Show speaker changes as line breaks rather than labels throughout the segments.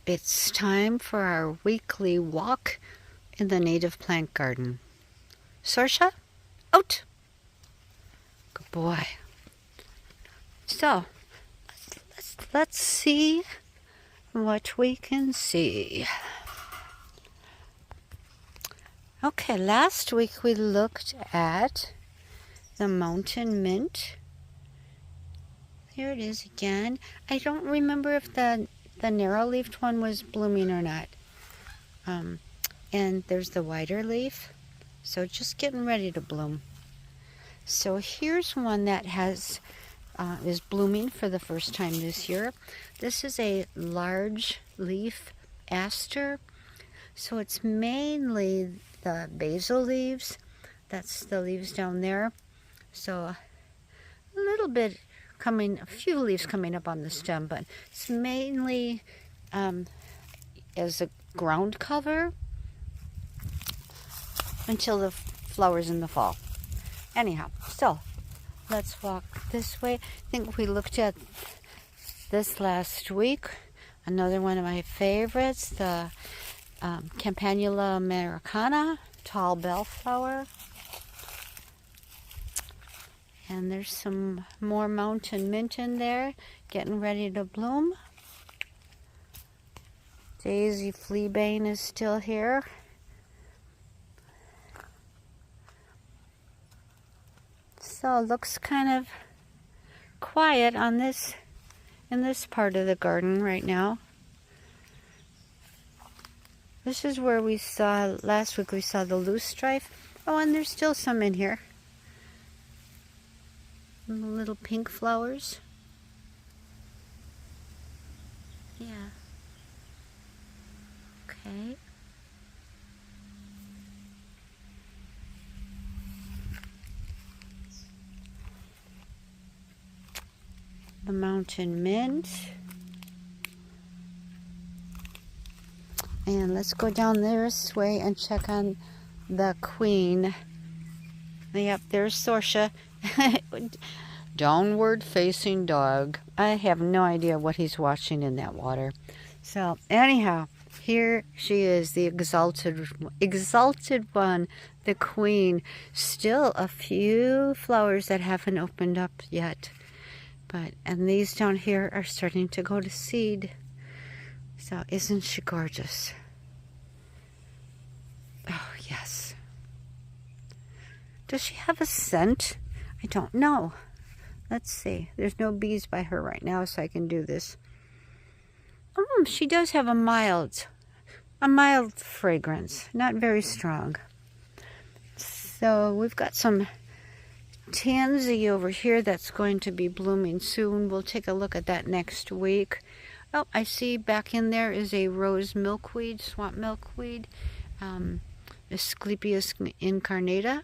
It's time for our weekly walk in the native plant garden. Sorsha, out! Good boy. So, let's see what we can see. Okay, last week we looked at the mountain mint. Here it is again. I don't remember if the narrow-leafed one was blooming or not. And there's the wider leaf. So just getting ready to bloom. So here's one that is blooming for the first time this year. This is a large leaf aster. So it's mainly the basal leaves. That's the leaves down there. So a few leaves coming up on the stem, but it's mainly as a ground cover until the flowers in the fall. Anyhow, so let's walk this way. I think we looked at this last week. Another one of my favorites, the Campanula americana, tall bellflower. And there's some more mountain mint in there, getting ready to bloom. Daisy fleabane is still here. So it looks kind of quiet in this part of the garden right now. This is where last week we saw the loosestrife. Oh, and there's still some in here. Little pink flowers. Yeah. Okay. The mountain mint. And let's go down this way and check on the queen. Yep, there's Sorsha. Downward facing dog. I have no idea what he's watching in that water. So anyhow, here she is, the exalted one, the queen. Still a few flowers that haven't opened up yet. And these down here are starting to go to seed. So isn't she gorgeous? Oh, yes. Does she have a scent? I don't know. Let's see. There's no bees by her right now, so I can do this. She does have a mild fragrance. Not very strong. So we've got some tansy over here that's going to be blooming soon. We'll take a look at that next week. Oh, I see back in there is a rose milkweed, swamp milkweed, Asclepias incarnata.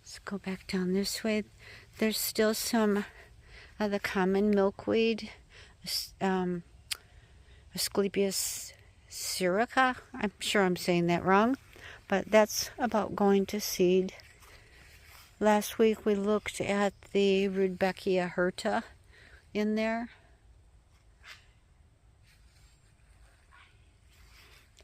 Let's go back down this way. There's still some of the common milkweed, Asclepias syrica. I'm sure I'm saying that wrong, but that's about going to seed. Last week we looked at the Rudbeckia hirta in there.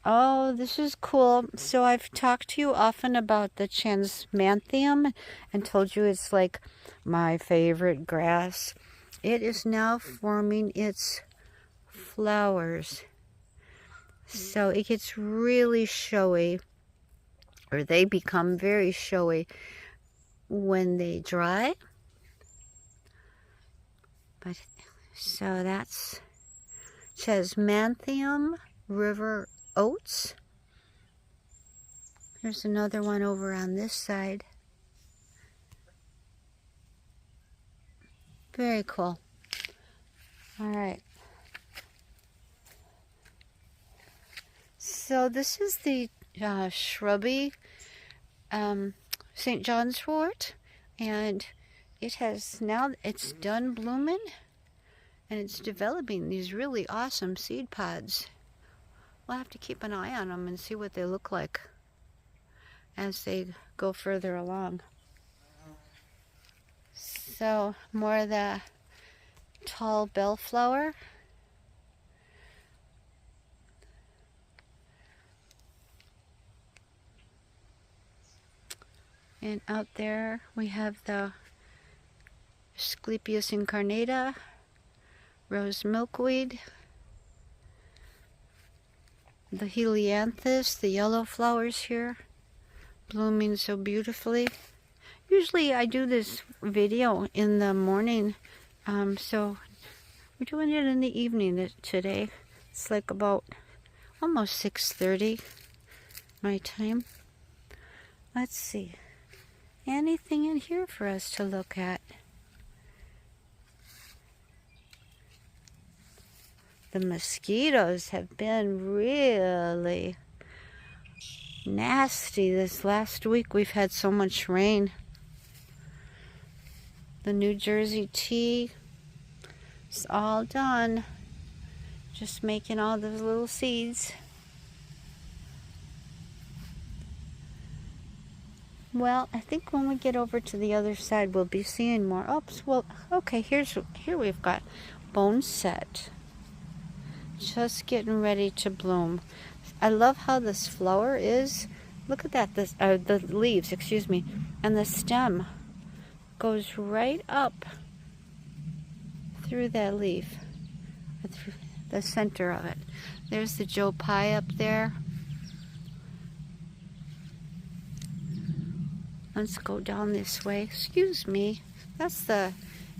Oh, this is cool. So I've talked to you often about the Chansmanthium and told you it's like my favorite grass. It is now forming its flowers. So it gets really showy, or they become very showy when they dry. So that's Chasmanthium river oats. There's another one over on this side. Very cool. All right. So this is the shrubby St. John's wort, and it's done blooming, and it's developing these really awesome seed pods. We'll have to keep an eye on them and see what they look like as they go further along. So more of the tall bellflower. And out there we have the Asclepias incarnata, rose milkweed, the helianthus, the yellow flowers here, blooming so beautifully. Usually I do this video in the morning, so we're doing it in the evening today. It's like about almost 6:30 my time. Let's see. Anything in here for us to look at? The mosquitoes have been really nasty this last week. We've had so much rain. The New Jersey tea is all done. Just making all those little seeds. Well, I think when we get over to the other side, we'll be seeing more. Oops, well, okay, here we've got boneset. Just getting ready to bloom. I love how this flower is. Look at that, the leaves, excuse me, and the stem goes right up through that leaf, through the center of it. There's the Joe Pye up there. Let's go down this way. Excuse me. That's the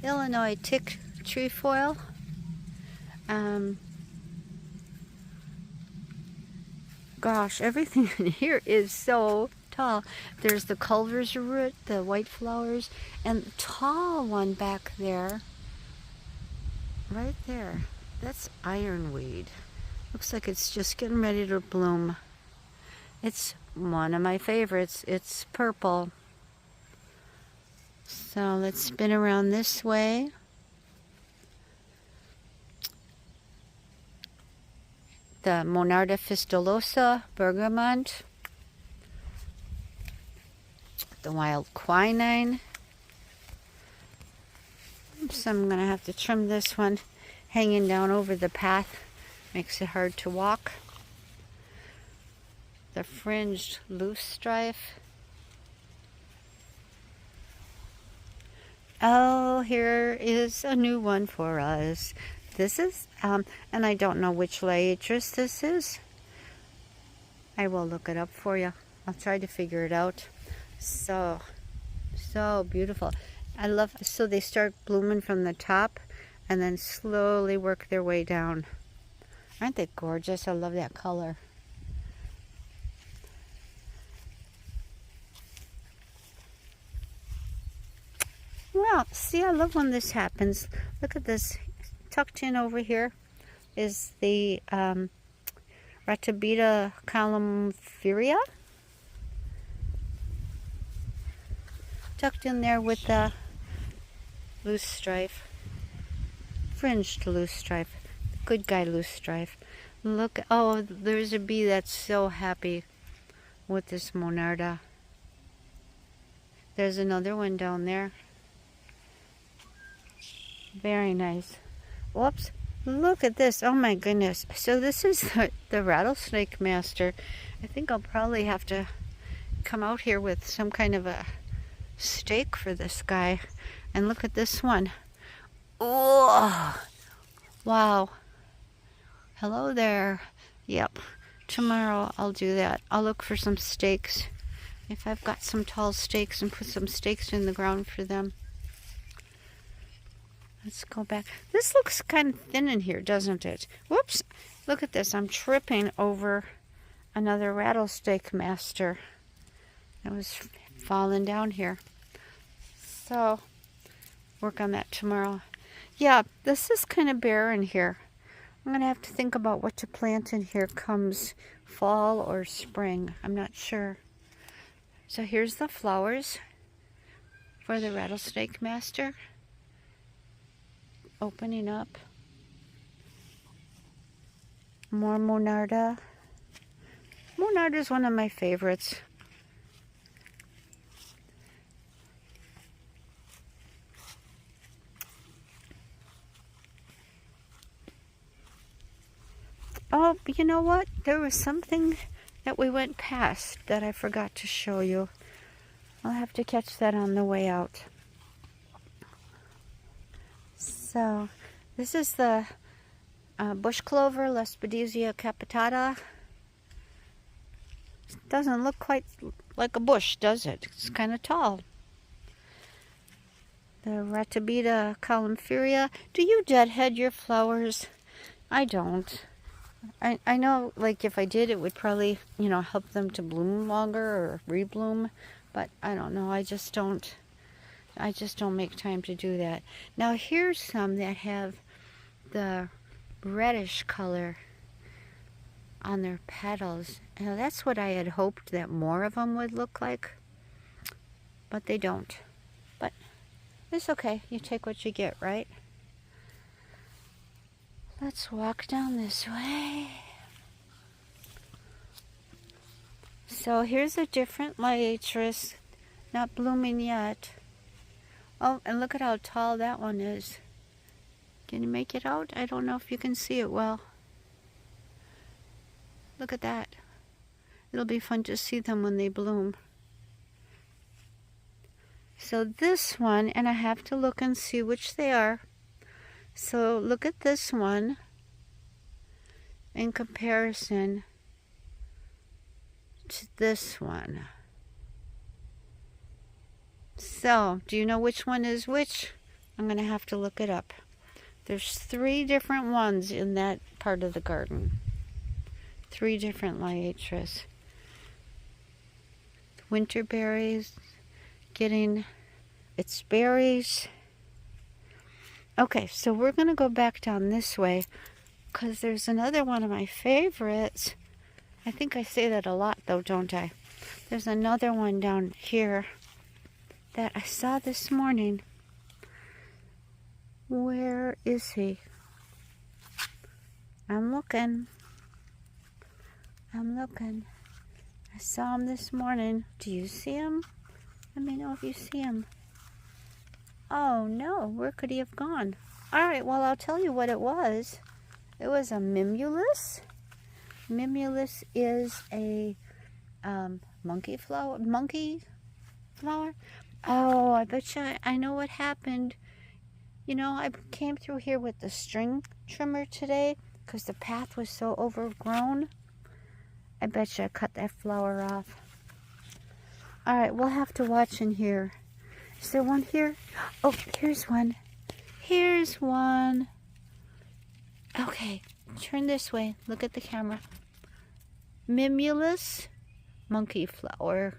Illinois tick trefoil. Gosh, everything in here is so tall. There's the Culver's root, the white flowers, and the tall one back there. Right there. That's ironweed. Looks like it's just getting ready to bloom. It's one of my favorites. It's purple. So let's spin around this way. The Monarda fistulosa, bergamot. The wild quinine. So I'm going to have to trim this one. Hanging down over the path makes it hard to walk. The fringed loosestrife. Oh, here is a new one for us. This is, and I don't know which Liatris this is. I will look it up for you. I'll try to figure it out. So beautiful. I love, so they start blooming from the top and then slowly work their way down. Aren't they gorgeous? I love that color. Well, see, I love when this happens. Look at this. Tucked in over here is the Ratabida columbiferia. Tucked in there with the loosestrife. Fringed loosestrife. Good guy loosestrife. Look, oh, there's a bee that's so happy with this Monarda. There's another one down there. Very nice. Whoops, look at this. Oh my goodness. So this is the rattlesnake master. I think I'll probably have to come out here with some kind of a stake for this guy. And look at this one. Oh, wow. Hello there. Yep, tomorrow I'll do that. I'll look for some stakes. If I've got some tall stakes, and put some stakes in the ground for them. Let's go back. This looks kind of thin in here, doesn't it? Whoops. Look at this. I'm tripping over another rattlesnake master that was falling down here. So, work on that tomorrow. Yeah, this is kind of barren here. I'm going to have to think about what to plant in here comes fall or spring. I'm not sure. So here's the flowers for the rattlesnake master. Opening up. More Monarda. Monarda is one of my favorites. Oh, you know what? There was something that we went past that I forgot to show you. I'll have to catch that on the way out. So, this is the bush clover, Lespedeza capitata. Doesn't look quite like a bush, does it? It's kind of tall. The Ratabida columphiria. Do you deadhead your flowers? I don't. I know, like, if I did, it would probably, help them to bloom longer or rebloom. But I don't know. I just don't make time to do that. Now, here's some that have the reddish color on their petals. And that's what I had hoped that more of them would look like. But they don't. But it's okay. You take what you get, right? Let's walk down this way. So here's a different Liatris, not blooming yet. Oh, and look at how tall that one is. Can you make it out? I don't know if you can see it well. Look at that. It'll be fun to see them when they bloom. So this one, and I have to look and see which they are. So look at this one in comparison to this one. So, do you know which one is which? I'm going to have to look it up. There's 3 different ones in that part of the garden. 3 different Liatris. Winter berries, getting its berries. Okay, so we're going to go back down this way because there's another one of my favorites. I think I say that a lot though, don't I? There's another one down here that I saw this morning. Where is he? I'm looking. I saw him this morning. Do you see him? Let me know if you see him. Oh no, where could he have gone? Alright, well, I'll tell you what it was. It was a Mimulus. Mimulus is a monkey flower. Oh, I bet you I know what happened. I came through here with the string trimmer today because the path was so overgrown. I bet you I cut that flower off. Alright, we'll have to watch in here. Is there one here? Oh, here's one. Here's one. Okay, turn this way. Look at the camera. Mimulus monkey flower.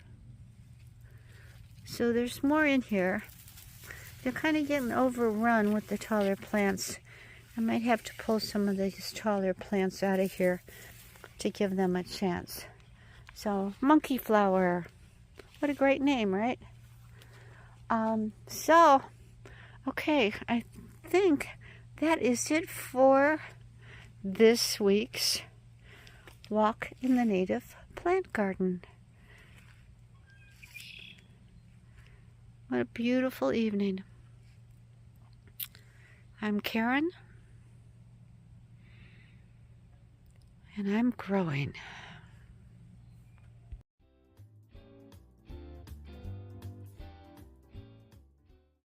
So there's more in here. They're kind of getting overrun with the taller plants. I might have to pull some of these taller plants out of here to give them a chance. So, monkey flower. What a great name, right? Okay, I think that is it for this week's Walk in the Native Plant Garden. What a beautiful evening. I'm Karen, and I'm growing.